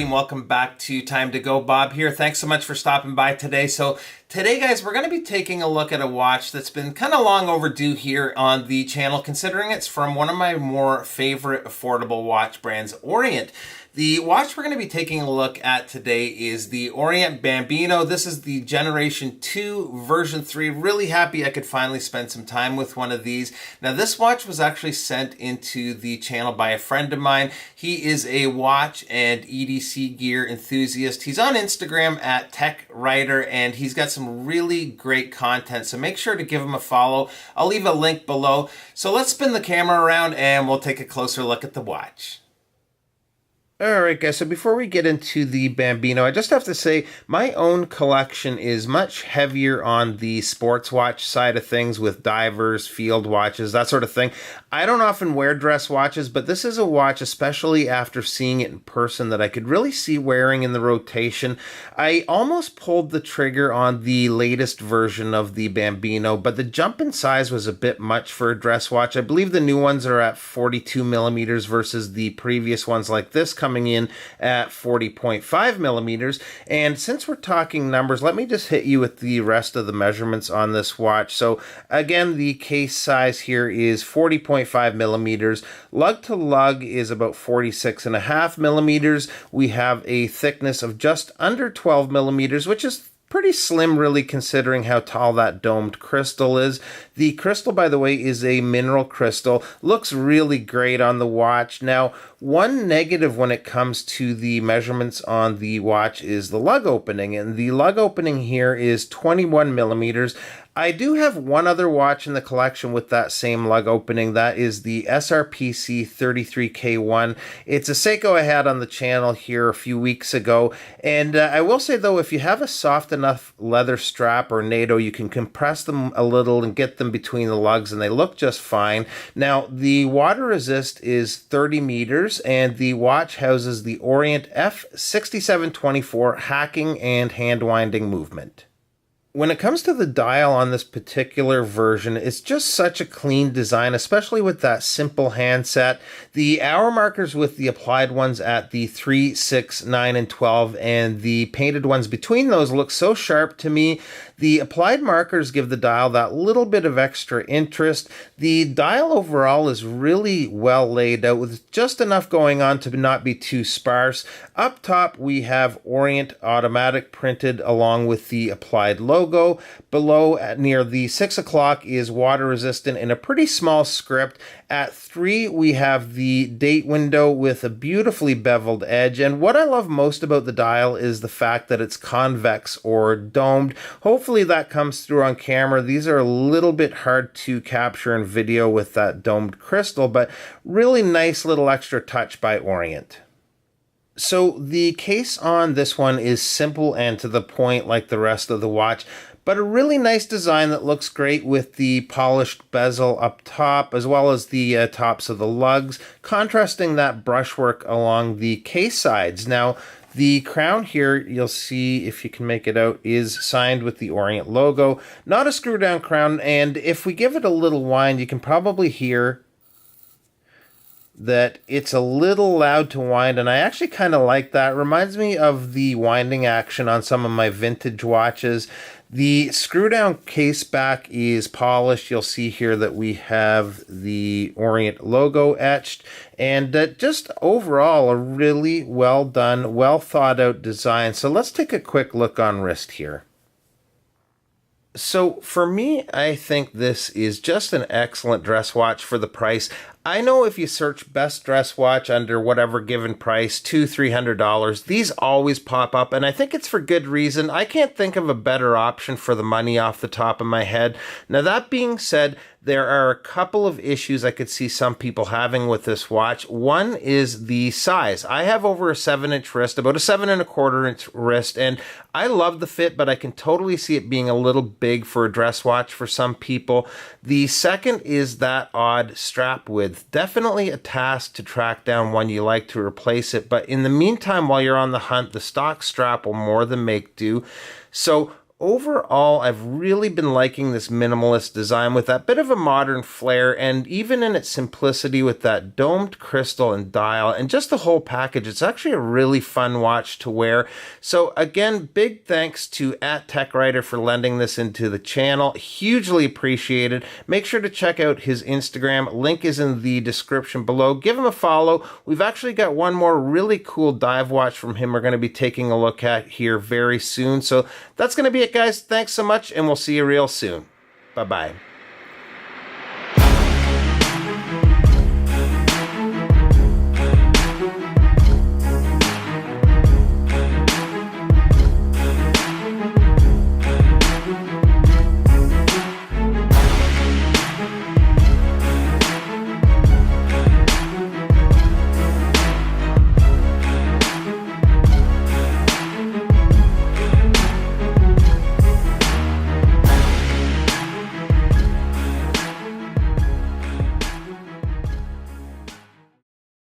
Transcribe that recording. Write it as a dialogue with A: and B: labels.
A: everybody, and welcome back to Time to Go. Bob here. Thanks so much for stopping by today. So today, guys, we're going to be taking a look at a watch that's been kind of long overdue here on the channel, considering it's from one of my more favorite affordable watch brands, Orient. The watch we're going to be taking a look at today is the Orient Bambino. This is the Generation 2 version 3. Really happy I could finally spend some time with one of these. Now, this watch was actually sent into the channel by a friend of mine. He is a watch and EDC gear enthusiast. He's on Instagram at TechWriter, and he's got some really great content, so make sure to give him a follow. I'll leave a link below. So let's spin the camera around and we'll take a closer look at the watch. Alright guys, so before we get into the Bambino, I just have to say my own collection is much heavier on the sports watch side of things with divers, field watches, that sort of thing. I don't often wear dress watches, but this is a watch, especially after seeing it in person, that I could really see wearing in the rotation. I almost pulled the trigger on the latest version of the Bambino, but the jump in size was a bit much for a dress watch. I believe the new ones are at 42 millimeters versus the previous ones like this coming in at 40.5 millimeters. And since we're talking numbers, let me just hit you with the rest of the measurements on this watch. So again, the case size here is 40.5 millimeters. Lug to lug is about 46.5 millimeters. We have a thickness of just under 12 millimeters, which is pretty slim, really, considering how tall that domed crystal is. The crystal, by the way, is a mineral crystal. Looks really great on the watch. Now, one negative when it comes to the measurements on the watch is the lug opening, and the lug opening here is 21 millimeters. I do have one other watch in the collection with that same lug opening. That is the SRPC 33K1. It's a Seiko I had on the channel here a few weeks ago. And I will say, though, if you have a soft enough leather strap or NATO, you can compress them a little and get them between the lugs, and they look just fine. Now, the water resist is 30 meters, and the watch houses the Orient F6724 hacking and hand winding movement. When it comes to the dial on this particular version, it's just such a clean design, especially with that simple handset. The hour markers with the applied ones at the 3, 6, 9, and 12, and the painted ones between those look so sharp to me. The applied markers give the dial that little bit of extra interest. The dial overall is really well laid out with just enough going on to not be too sparse. Up top, we have Orient Automatic printed along with the applied logo. Below, near the 6 o'clock, is water resistant in a pretty small script. At 3, we have the date window with a beautifully beveled edge. And what I love most about the dial is the fact that it's convex or domed. Hopefully that comes through on camera. These are a little bit hard to capture in video with that domed crystal, but really nice little extra touch by Orient. So the case on this one is simple and to the point like the rest of the watch, but a really nice design that looks great with the polished bezel up top, as well as the tops of the lugs, contrasting that brushwork along the case sides. Now, the crown here, you'll see if you can make it out, is signed with the Orient logo. Not a screw down crown, and if we give it a little wind, you can probably hear that it's a little loud to wind, and I actually kind of like that. It reminds me of the winding action on some of my vintage watches. The screw down case back is polished. You'll see here that we have the Orient logo etched, and just overall a really well done, well thought out design. So let's take a quick look on wrist here. So for me, I think this is just an excellent dress watch for the price. I know if you search best dress watch under whatever given price, $200-300, these always pop up, and I think it's for good reason. I can't think of a better option for the money off the top of my head. Now, that being said, there are a couple of issues I could see some people having with this watch. One is the size. I have over a 7-inch wrist, about a 7.25-inch wrist, and I love the fit, but I can totally see it being a little big for a dress watch for some people. The second is that odd strap width. Definitely a task to track down one you like to replace it, but in the meantime, while you're on the hunt, the stock strap will more than make do. So overall, I've really been liking this minimalist design with that bit of a modern flair, and even in its simplicity with that domed crystal and dial and just the whole package. It's actually a really fun watch to wear. So again, big thanks to @TechWriter for lending this into the channel. Hugely appreciated. Make sure to check out his Instagram. Link is in the description below. Give him a follow. We've actually got one more really cool dive watch from him we're going to be taking a look at here very soon. So that's going to be it, guys. Thanks so much, and we'll see you real soon. Bye-bye.